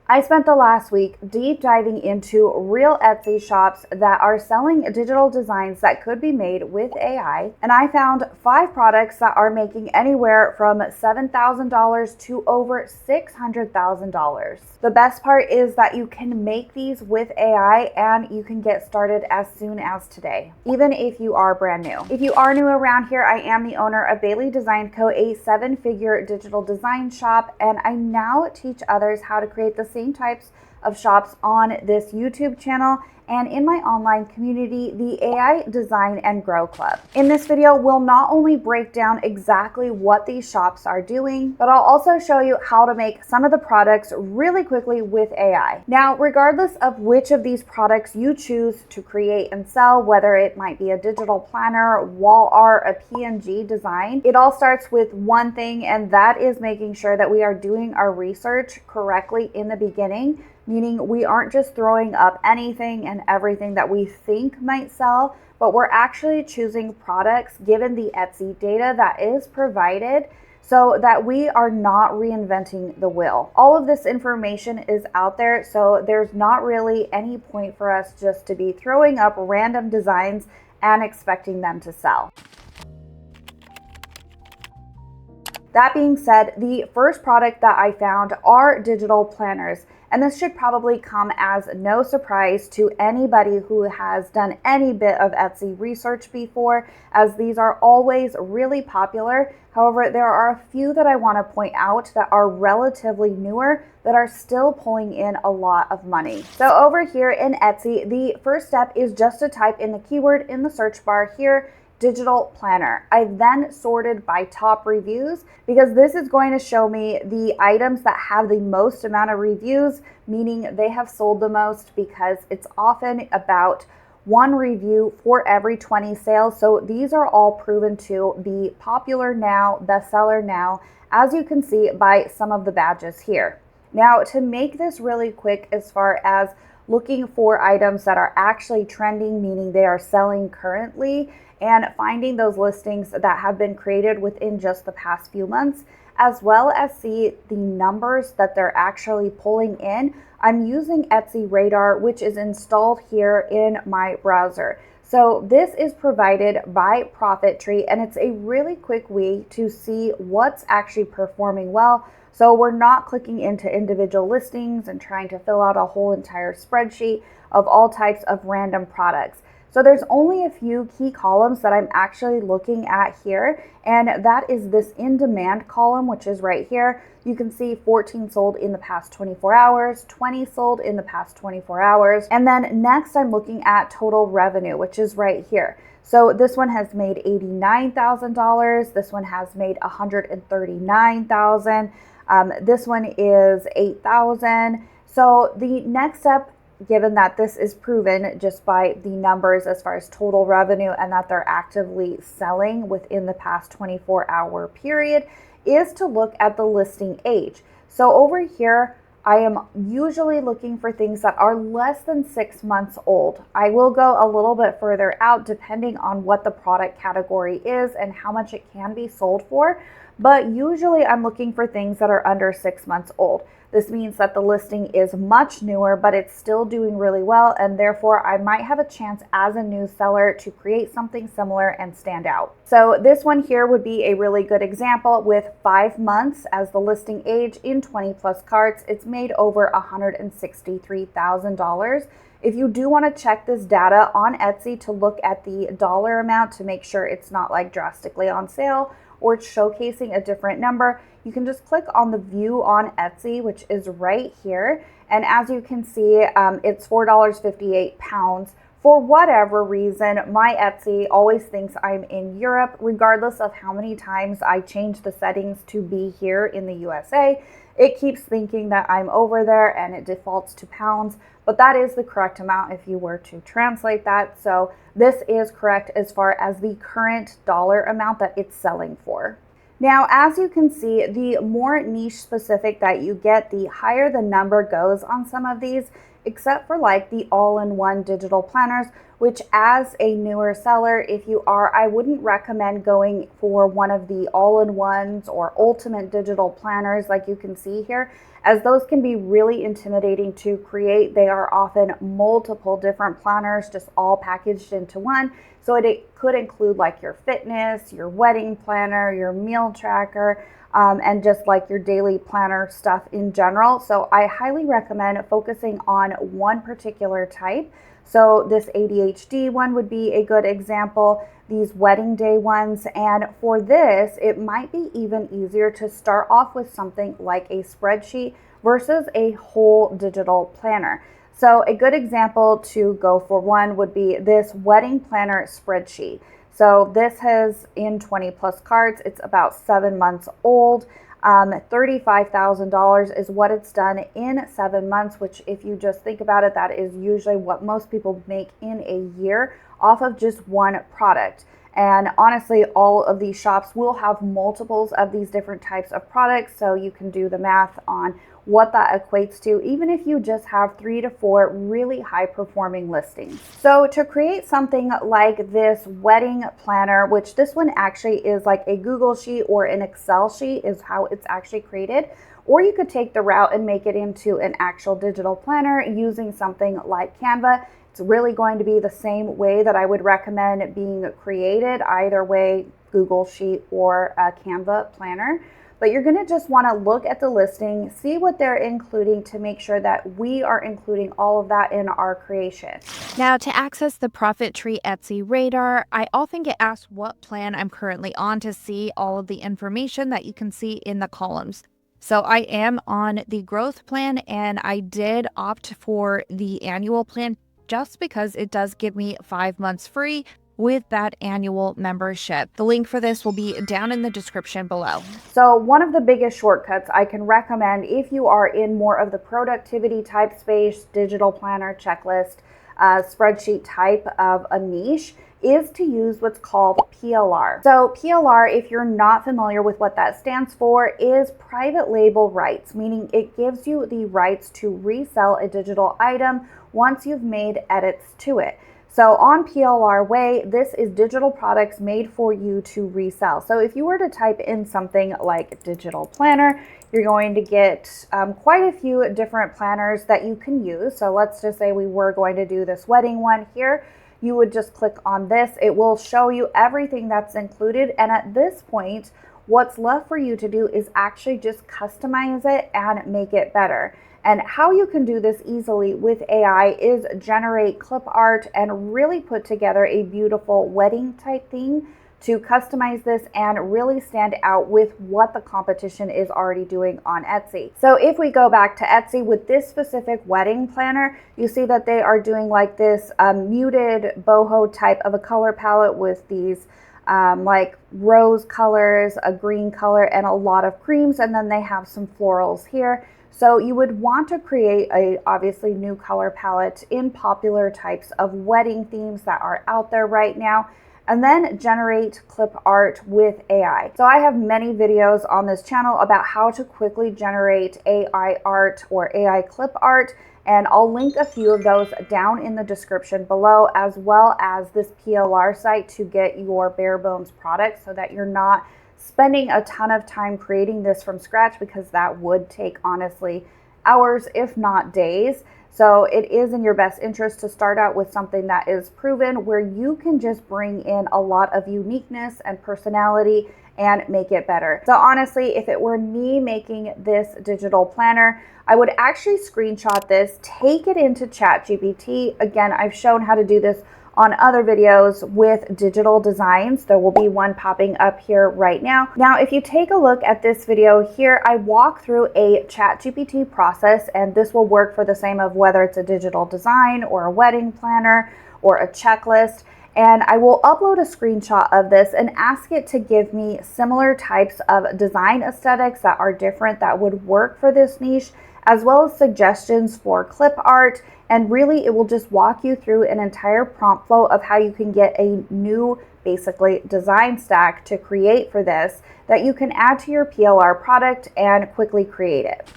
I spent the last week deep diving into real Etsy shops that are selling digital designs that could be made with AI, and I found 5 products that are making anywhere from $7,000 to over $600,000. The best part is that you can make these with AI and you can get started as soon as today, even if you are brand new. If you are new around here, I am the owner of Bailey Design Co., a 7-figure digital design shop, and I now teach others how to create the same types of shops on this YouTube channel and in my online community, the AI Design and Grow Club. In this video, we'll not only break down exactly what these shops are doing, but I'll also show you how to make some of the products really quickly with AI. Now, regardless of which of these products you choose to create and sell, whether it might be a digital planner, wall art, a PNG design, it all starts with one thing, and that is making sure that we are doing our research correctly in the beginning, meaning we aren't just throwing up anything and everything that we think might sell, but we're actually choosing products given the Etsy data that is provided so that we are not reinventing the wheel. All of this information is out there, so there's not really any point for us just to be throwing up random designs and expecting them to sell. That being said, the first product that I found are digital planners. And this should probably come as no surprise to anybody who has done any bit of Etsy research before, as these are always really popular. However, there are a few that I want to point out that are relatively newer that are still pulling in a lot of money. So over here in Etsy, the first step is just to type in the keyword in the search bar here, digital planner. I've then sorted by top reviews because this is going to show me the items that have the most amount of reviews, meaning they have sold the most, because it's often about 1 review for every 20 sales. So these are all proven to be popular now, bestseller now, as you can see by some of the badges here. Now, to make this really quick as far as looking for items that are actually trending, meaning they are selling currently, and finding those listings that have been created within just the past few months, as well as see the numbers that they're actually pulling in, I'm using Etsy Radar, which is installed here in my browser. So this is provided by Profit Tree, and it's a really quick way to see what's actually performing well. So we're not clicking into individual listings and trying to fill out a whole entire spreadsheet of all types of random products. So there's only a few key columns that I'm actually looking at here, and that is this in demand column, which is right here. You can see 14 sold in the past 24 hours, 20 sold in the past 24 hours. And then next I'm looking at total revenue, which is right here. So this one has made $89,000. This one has made $139,000. This one is $8,000. So the next step, given that this is proven just by the numbers as far as total revenue and that they're actively selling within the past 24-hour period, is to look at the listing age. So over here, I am usually looking for things that are less than 6 months old. I will go a little bit further out depending on what the product category is and how much it can be sold for, but usually I'm looking for things that are under 6 months old. This means that the listing is much newer, but it's still doing really well, and therefore I might have a chance as a new seller to create something similar and stand out. So this one here would be a really good example with 5 months as the listing age in 20 plus carts. It's made over $163,000. If you do want to check this data on Etsy to look at the dollar amount to make sure it's not like drastically on sale or it's showcasing a different number, you can just click on the view on Etsy, which is right here. And as you can see, it's $4.58. For whatever reason, my Etsy always thinks I'm in Europe, regardless of how many times I change the settings to be here in the USA. It keeps thinking that I'm over there and it defaults to pounds, but that is the correct amount if you were to translate that. So this is correct as far as the current dollar amount that it's selling for. Now, as you can see, the more niche specific that you get, the higher the number goes on some of these. except for like the all-in-one digital planners, which as a newer seller, if you are, I wouldn't recommend going for one of the all-in-ones or ultimate digital planners like you can see here, as those can be really intimidating to create. They are often multiple different planners just all packaged into one. So it could include like your fitness, your wedding planner, your meal tracker, and just like your daily planner stuff in general. So I highly recommend focusing on one particular type. So this ADHD one would be a good example, these wedding day ones. And for this, it might be even easier to start off with something like a spreadsheet versus a whole digital planner. So a good example to go for one would be this wedding planner spreadsheet. So this has in 20 plus cards. It's about 7 months old. $35,000 is what it's done in 7 months, which if you just think about it, that is usually what most people make in a year off of just one product. And honestly, all of these shops will have multiples of these different types of products. So you can do the math on what that equates to, even if you just have 3 to 4 really high performing listings. So to create something like this wedding planner, which this one actually is like a Google sheet or an Excel sheet is how it's actually created, or you could take the route and make it into an actual digital planner using something like Canva. It's really going to be the same way that I would recommend it being created, either way, Google sheet or a Canva planner. But you're going to just want to look at the listing, see what they're including to make sure that we are including all of that in our creation. Now, to access the Profit Tree Etsy radar, I often get asked what plan I'm currently on to see all of the information that you can see in the columns. So I am on the growth plan, and I did opt for the annual plan just because it does give me 5 months free with that annual membership. The link for this will be down in the description below. So one of the biggest shortcuts I can recommend if you are in more of the productivity type space, digital planner, checklist, spreadsheet type of a niche, is to use what's called PLR. So PLR, if you're not familiar with what that stands for, is private label rights, meaning it gives you the rights to resell a digital item once you've made edits to it. So on PLR Way, this is digital products made for you to resell. So if you were to type in something like digital planner, you're going to get quite a few different planners that you can use. So let's just say we were going to do this wedding one here. You would just click on this. It will show you everything that's included. And at this point, what's left for you to do is actually just customize it and make it better. And how you can do this easily with AI is generate clip art and really put together a beautiful wedding type theme to customize this and really stand out with what the competition is already doing on Etsy. So if we go back to Etsy with this specific wedding planner, you see that they are doing like this muted boho type of a color palette with these like rose colors, a green color, and a lot of creams. And then they have some florals here. So you would want to create a obviously new color palette in popular types of wedding themes that are out there right now, and then generate clip art with AI. So I have many videos on this channel about how to quickly generate AI art or AI clip art, and I'll link a few of those down in the description below, as well as this PLR site to get your bare bones product so that you're not spending a ton of time creating this from scratch, because that would take honestly hours, if not days. So it is in your best interest to start out with something that is proven, where you can just bring in a lot of uniqueness and personality and make it better. So honestly, if it were me making this digital planner, I would actually screenshot this, take it into ChatGPT. Again, I've shown how to do this on other videos with digital designs. There will be one popping up here right now. Now, if you take a look at this video here, I walk through a ChatGPT process, and this will work for the same of whether it's a digital design or a wedding planner or a checklist. And I will upload a screenshot of this and ask it to give me similar types of design aesthetics that are different that would work for this niche, as well as suggestions for clip art. And really, it will just walk you through an entire prompt flow of how you can get a new, basically, design stack to create for this that you can add to your PLR product and quickly create it.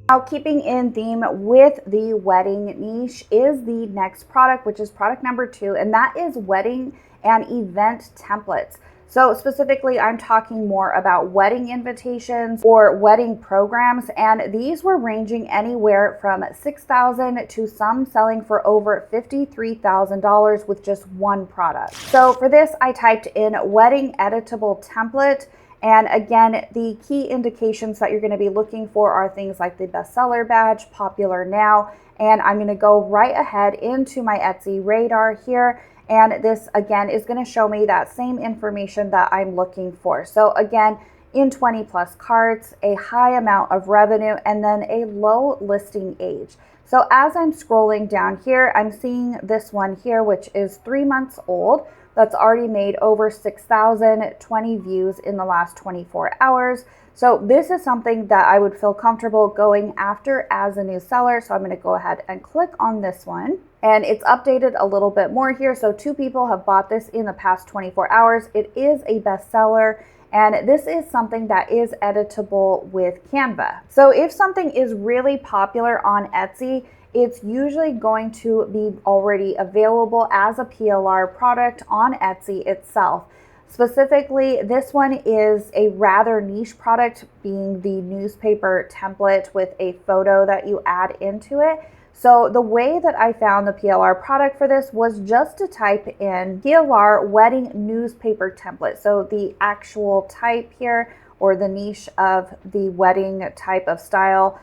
Now, keeping in theme with the wedding niche is the next product, which is product number 2, and that is wedding and event templates. So specifically, I'm talking more about wedding invitations or wedding programs, and these were ranging anywhere from $6,000 to some selling for over $53,000 with just one product. So for this, I typed in wedding editable template. And again, the key indications that you're going to be looking for are things like the bestseller badge, popular now, and I'm going to go right ahead into my Etsy radar here. And this again is going to show me that same information that I'm looking for. So again, in 20 plus carts, a high amount of revenue, and then a low listing age. So as I'm scrolling down here, I'm seeing this one here, which is 3 months old. That's already made over 6,020 views in the last 24 hours. So this is something that I would feel comfortable going after as a new seller. So I'm going to go ahead and click on this one. And it's updated a little bit more here. So 2 people have bought this in the past 24 hours. It is a bestseller. And this is something that is editable with Canva. So if something is really popular on Etsy, it's usually going to be already available as a PLR product on Etsy itself. Specifically, this one is a rather niche product, being the newspaper template with a photo that you add into it. So the way that I found the PLR product for this was just to type in PLR wedding newspaper template. So the actual type here, or the niche of the wedding type of style,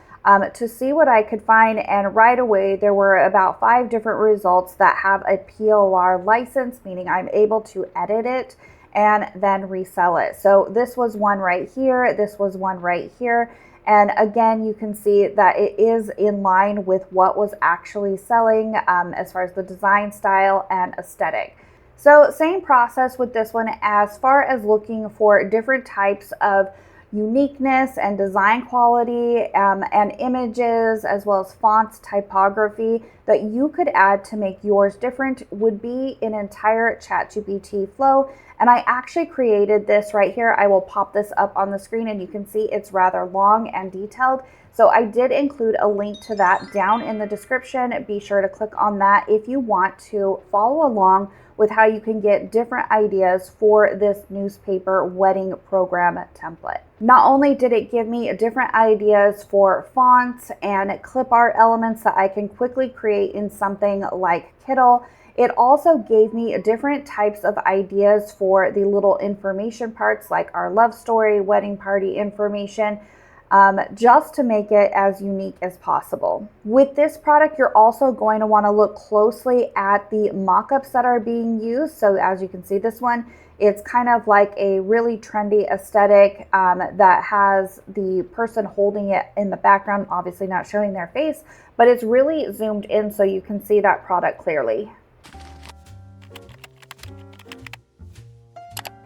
to see what I could find. And right away, there were about 5 different results that have a PLR license, meaning I'm able to edit it and then resell it. So this was one right here. This was one right here. And again, you can see that it is in line with what was actually selling as far as the design style and aesthetic. So same process with this one as far as looking for different types of uniqueness and design quality and images, as well as fonts, typography that you could add to make yours different would be an entire ChatGPT flow. And I actually created this right here. I will pop this up on the screen and you can see it's rather long and detailed. So I did include a link to that down in the description. Be sure to click on that if you want to follow along with how you can get different ideas for this newspaper wedding program template. Not only did it give me different ideas for fonts and clip art elements that I can quickly create in something like Kittl, it also gave me different types of ideas for the little information parts like our love story, wedding party information, just to make it as unique as possible. With this product, you're also going to want to look closely at the mock-ups that are being used. So as you can see, this one, it's kind of like a really trendy aesthetic that has the person holding it in the background, obviously not showing their face, but it's really zoomed in so you can see that product clearly.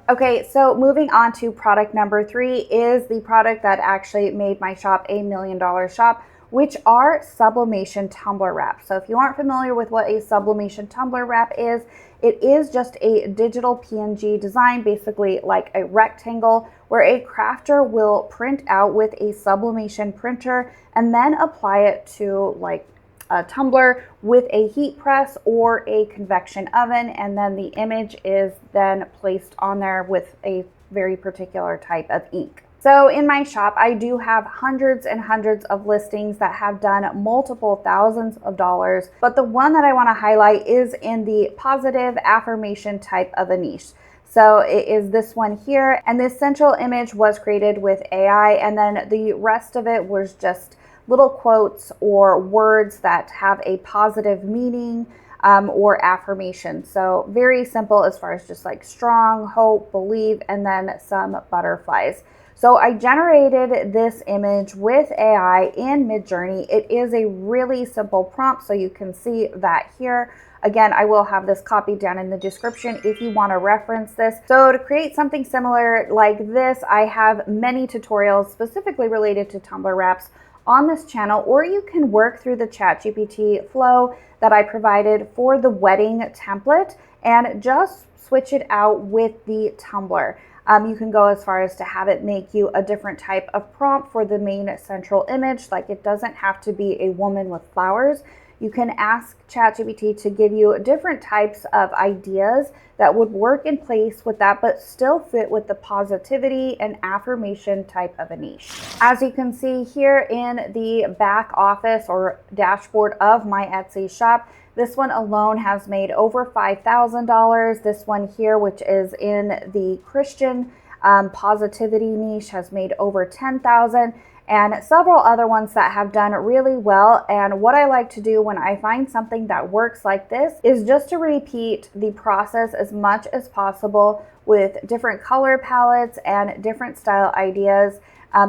Okay, so moving on to product number 3 is the product that actually made my shop a $1 million shop, which are sublimation tumbler wrap. So if you aren't familiar with what a sublimation tumbler wrap is, it is just a digital PNG design, basically like a rectangle, where a crafter will print out with a sublimation printer and then apply it to like a tumbler with a heat press or a convection oven, and then the image is then placed on there with a very particular type of ink. So in my shop, I do have hundreds and hundreds of listings that have done multiple thousands of dollars, but the one that I want to highlight is in the positive affirmation type of a niche. So it is this one here, and this central image was created with AI, and then the rest of it was just little quotes or words that have a positive meaning or affirmation. So very simple as far as just like strong, hope, believe, and then some butterflies. So I generated this image with AI in Midjourney. It is a really simple prompt, so you can see that here. Again, I will have this copied down in the description if you want to reference this. So to create something similar like this, I have many tutorials specifically related to tumbler wraps on this channel, or you can work through the ChatGPT flow that I provided for the wedding template and just switch it out with the tumbler. You can go as far as to have it make you a different type of prompt for the main central image. Like, it doesn't have to be a woman with flowers. You can ask ChatGPT to give you different types of ideas that would work in place with that, but still fit with the positivity and affirmation type of a niche. As you can see here in the back office or dashboard of my Etsy shop, this one alone has made over $5,000. This one here, which is in the Christian positivity niche, has made over $10,000. And several other ones that have done really well. And what I like to do when I find something that works like this is just to repeat the process as much as possible with different color palettes and different style ideas.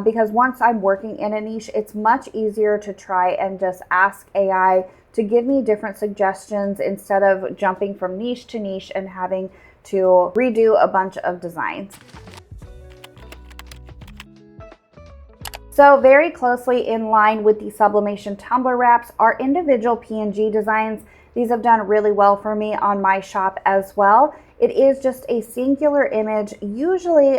Because once I'm working in a niche, it's much easier to try and just ask AI to give me different suggestions instead of jumping from niche to niche and having to redo a bunch of designs. So very closely in line with the sublimation tumbler wraps are individual PNG designs. These have done really well for me on my shop as well. It is just a singular image, usually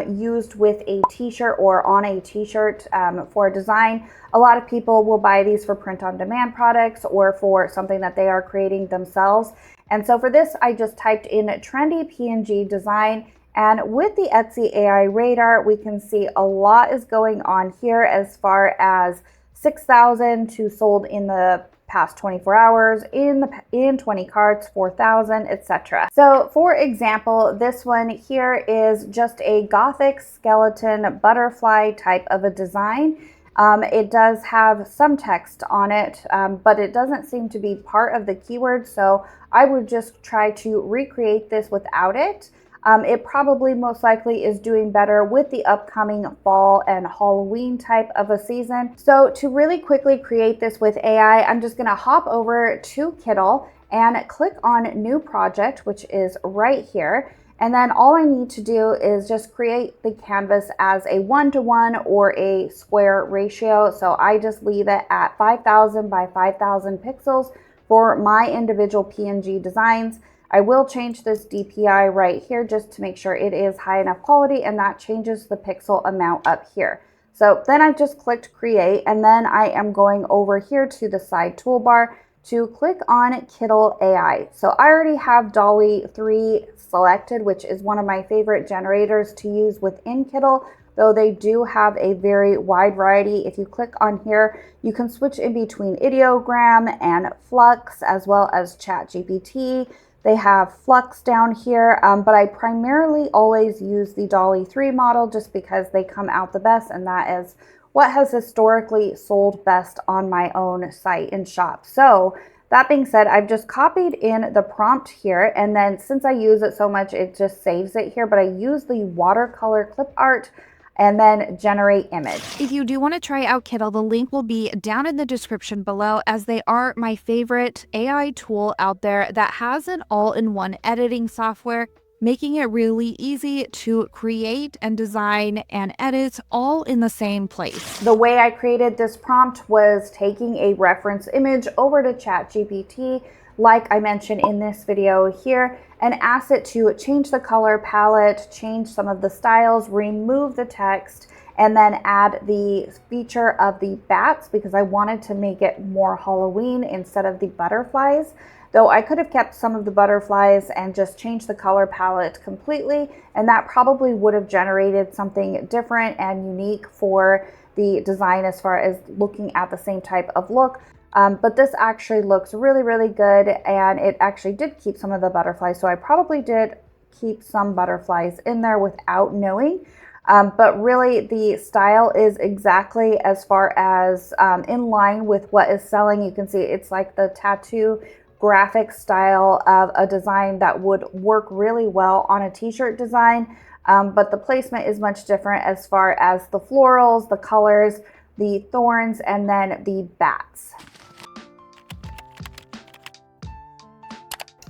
used with a t-shirt or on a t-shirt for a design. A lot of people will buy these for print-on-demand products or for something that they are creating themselves. And so for this, I just typed in trendy PNG design. And with the Etsy AI radar, we can see a lot is going on here as far as 6,000 to sold in the past 24 hours, in 20 carts, 4,000, etc. So for example, this one here is just a gothic skeleton butterfly type of a design. It does have some text on it, but it doesn't seem to be part of the keyword. So I would just try to recreate this without it. It probably most likely is doing better with the upcoming fall and Halloween type of a season. So to really quickly create this with AI, I'm just gonna hop over to Kittl and click on New Project, which is right here. And then all I need to do is just create the canvas as a 1-to-1 or a square ratio. So I just leave it at 5,000 by 5,000 pixels for my individual PNG designs. I will change this DPI right here just to make sure it is high enough quality, and that changes the pixel amount up here. So then I've just clicked create, and then I am going over here to the side toolbar to click on Kittl AI. So I already have DALL-E 3 selected, which is one of my favorite generators to use within Kittl, though they do have a very wide variety. If you click on here, you can switch in between ideogram and Flux, as well as ChatGPT. They have Flux down here, but I primarily always use the DALL-E 3 model just because they come out the best, and that is what has historically sold best on my own site and shop. So that being said, I've just copied in the prompt here, and then since I use it so much, it just saves it here, but I use the watercolor clip art and then generate image. If you do want to try out Kittl, the link will be down in the description below, as they are my favorite AI tool out there that has an all-in-one editing software, making it really easy to create and design and edit all in the same place. The way I created this prompt was taking a reference image over to ChatGPT, like I mentioned in this video here, and ask it to change the color palette, change some of the styles, remove the text, and then add the feature of the bats because I wanted to make it more Halloween instead of the butterflies. Though I could have kept some of the butterflies and just changed the color palette completely, and that probably would have generated something different and unique for the design as far as looking at the same type of look. But this actually looks really, really good, and it actually did keep some of the butterflies. So I probably did keep some butterflies in there without knowing. But really the style is exactly as far as in line with what is selling. You can see it's like the tattoo graphic style of a design that would work really well on a t-shirt design. But the placement is much different as far as the florals, the colors, the thorns, and then the bats.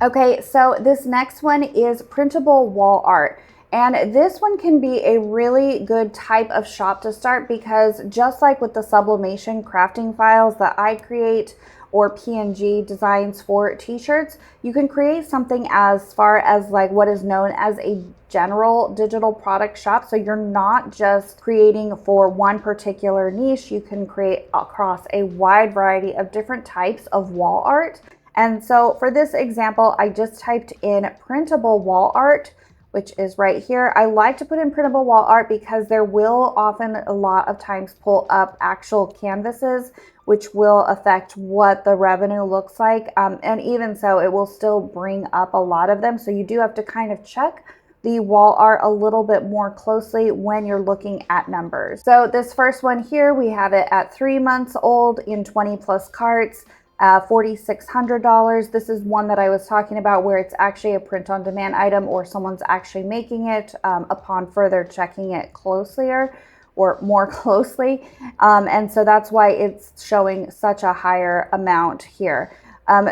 Okay, so this next one is printable wall art. And this one can be a really good type of shop to start because just like with the sublimation crafting files that I create or PNG designs for t-shirts, you can create something as far as like what is known as a general digital product shop. So you're not just creating for one particular niche, you can create across a wide variety of different types of wall art. And so for this example, I just typed in printable wall art, which is right here. I like to put in printable wall art because there will often a lot of times pull up actual canvases, which will affect what the revenue looks like. And even so, it will still bring up a lot of them. So you do have to kind of check the wall art a little bit more closely when you're looking at numbers. So this first one here, we have it at 3 months old in 20 plus carts. $4,600. This is one that I was talking about where it's actually a print on demand item or someone's actually making it upon further checking it closelier or more closely. And so that's why it's showing such a higher amount here.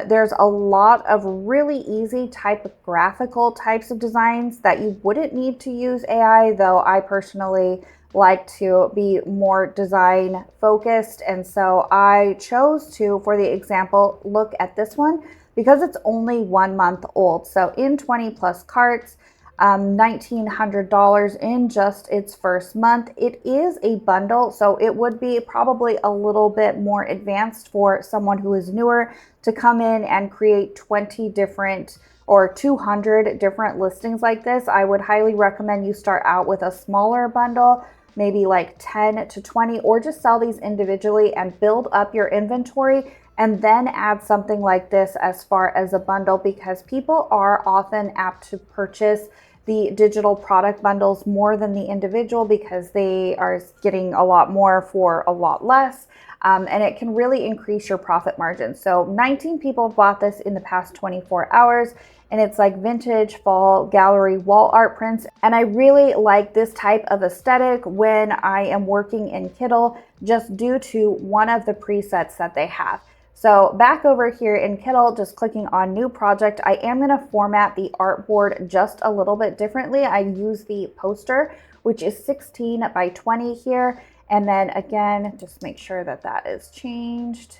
There's a lot of really easy typographical types of designs that you wouldn't need to use AI, though I personally like to be more design focused. And so I chose to, for the example, look at this one because it's only 1 month old. So in 20 plus carts, $1,900 in just its first month. It is a bundle, so it would be probably a little bit more advanced for someone who is newer to come in and create 20 different or 200 different listings like this. I would highly recommend you start out with a smaller bundle, maybe like 10 to 20, or just sell these individually and build up your inventory and then add something like this as far as a bundle, because people are often apt to purchase the digital product bundles more than the individual because they are getting a lot more for a lot less. And it can really increase your profit margin. So 19 people bought this in the past 24 hours. And it's like vintage fall gallery wall art prints. And I really like this type of aesthetic when I am working in Kittl, just due to one of the presets that they have. So back over here in Kittl, just clicking on new project, I am gonna format the artboard just a little bit differently. I use the poster, which is 16 by 20 here. And then again, just make sure that that is changed.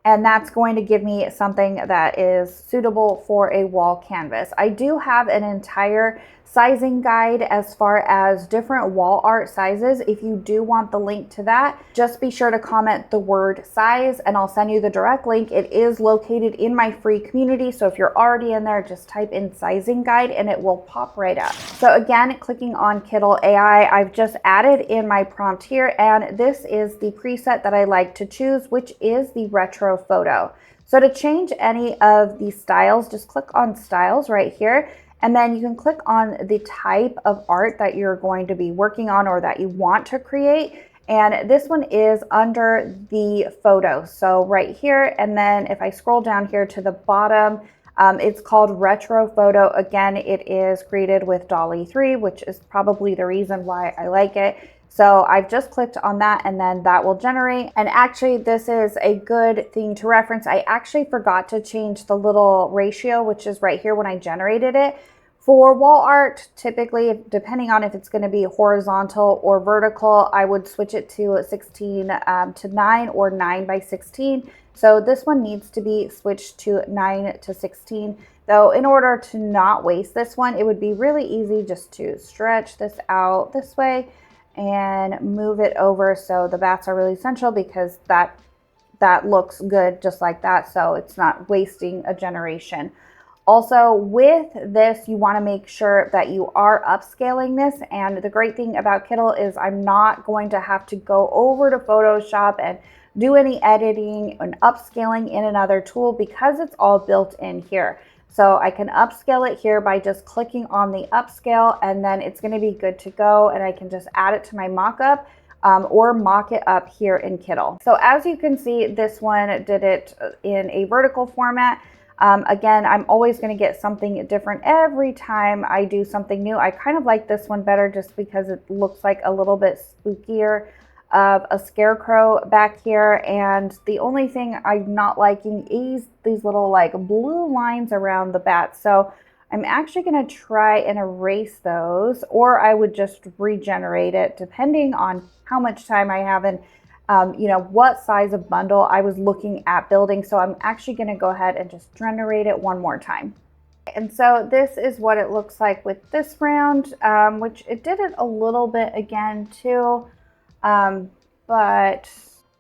And that's going to give me something that is suitable for a wall canvas. I do have an entire sizing guide as far as different wall art sizes. If you do want the link to that, just be sure to comment the word size and I'll send you the direct link. It is located in my free community. So if you're already in there, just type in sizing guide and it will pop right up. So again, clicking on Kittl AI, I've just added in my prompt here, and this is the preset that I like to choose, which is the retro photo. So to change any of these styles, just click on styles right here. And then you can click on the type of art that you're going to be working on or that you want to create. And this one is under the photo. So right here, and then if I scroll down here to the bottom, it's called retro photo. Again, it is created with DALL-E 3, which is probably the reason why I like it. So I've just clicked on that and then that will generate. And actually this is a good thing to reference. I actually forgot to change the little ratio, which is right here when I generated it. For wall art, typically, depending on if it's going to be horizontal or vertical, I would switch it to 16 to 9 or 9 by 16. So this one needs to be switched to 9 to 16. Though in order to not waste this one, it would be really easy just to stretch this out this way and move it over so the bats are really central, because that looks good just like that, so it's not wasting a generation. Also, with this, you want to make sure that you are upscaling this. And the great thing about Kittl is I'm not going to have to go over to Photoshop and do any editing and upscaling in another tool because it's all built in here. So I can upscale it here by just clicking on the upscale, and then it's going to be good to go. And I can just add it to my mockup or mock it up here in Kittl. So as you can see, this one did it in a vertical format. Again, I'm always going to get something different every time I do something new. I kind of like this one better just because it looks like a little bit spookier of a scarecrow back here. And the only thing I'm not liking is these little like blue lines around the bat. So I'm actually going to try and erase those, or I would just regenerate it depending on how much time I have. And what size of bundle I was looking at building. So I'm actually going to go ahead and just generate it one more time. And so this is what it looks like with this round, which it did it a little bit again too. But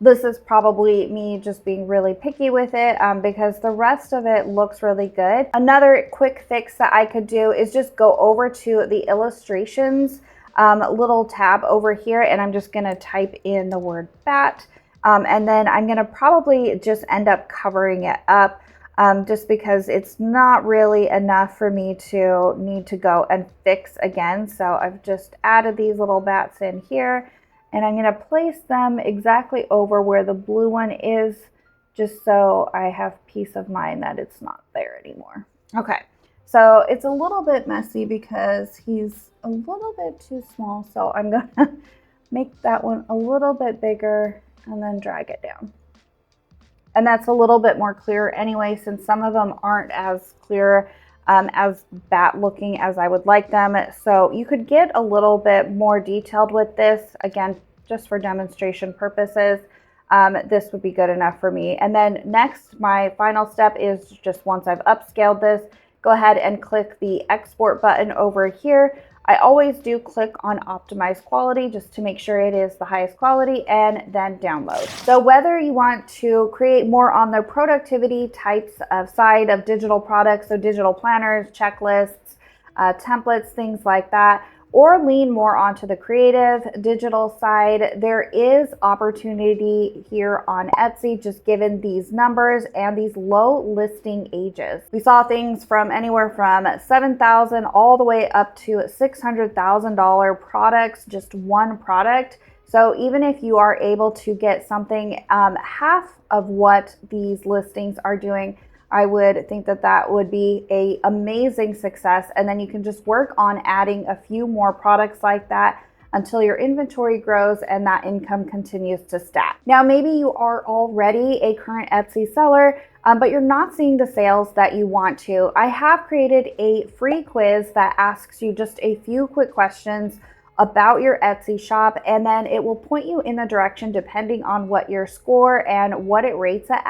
this is probably me just being really picky with it because the rest of it looks really good. Another quick fix that I could do is just go over to the illustrations little tab over here, and I'm just gonna type in the word bat. And then I'm gonna probably just end up covering it up just because it's not really enough for me to need to go and fix again. So I've just added these little bats in here, and I'm going to place them exactly over where the blue one is, just so I have peace of mind that it's not there anymore. Okay, so it's a little bit messy because he's a little bit too small. So I'm going to make that one a little bit bigger and then drag it down. And that's a little bit more clear anyway, since some of them aren't as clear as bat looking as I would like them. So you could get a little bit more detailed with this. Again, just for demonstration purposes, this would be good enough for me. And then next, my final step is just once I've upscaled this, go ahead and click the export button over here. I always do click on optimize quality just to make sure it is the highest quality, and then download. So whether you want to create more on the productivity types of side of digital products, so digital planners, checklists, templates, things like that, or lean more onto the creative digital side, there is opportunity here on Etsy, just given these numbers and these low listing ages. We saw things from anywhere from $7,000 all the way up to $600,000 products, just one product. So even if you are able to get something half of what these listings are doing, I would think that that would be an amazing success. And then you can just work on adding a few more products like that until your inventory grows and that income continues to stack. Now, maybe you are already a current Etsy seller, but you're not seeing the sales that you want to. I have created a free quiz that asks you just a few quick questions about your Etsy shop, and then it will point you in the direction depending on what your score and what it rates it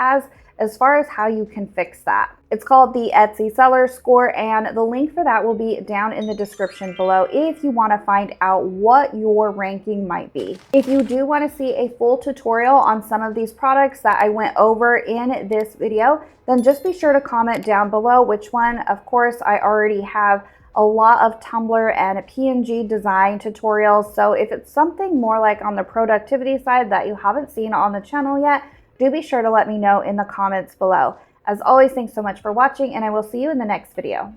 as far as how you can fix that. It's called the Etsy Seller Score, and the link for that will be down in the description below if you want to find out what your ranking might be. If you do want to see a full tutorial on some of these products that I went over in this video, then just be sure to comment down below which one. Of course, I already have a lot of Tumblr and PNG design tutorials, so if it's something more like on the productivity side that you haven't seen on the channel yet, do be sure to let me know in the comments below. As always, thanks so much for watching, and I will see you in the next video.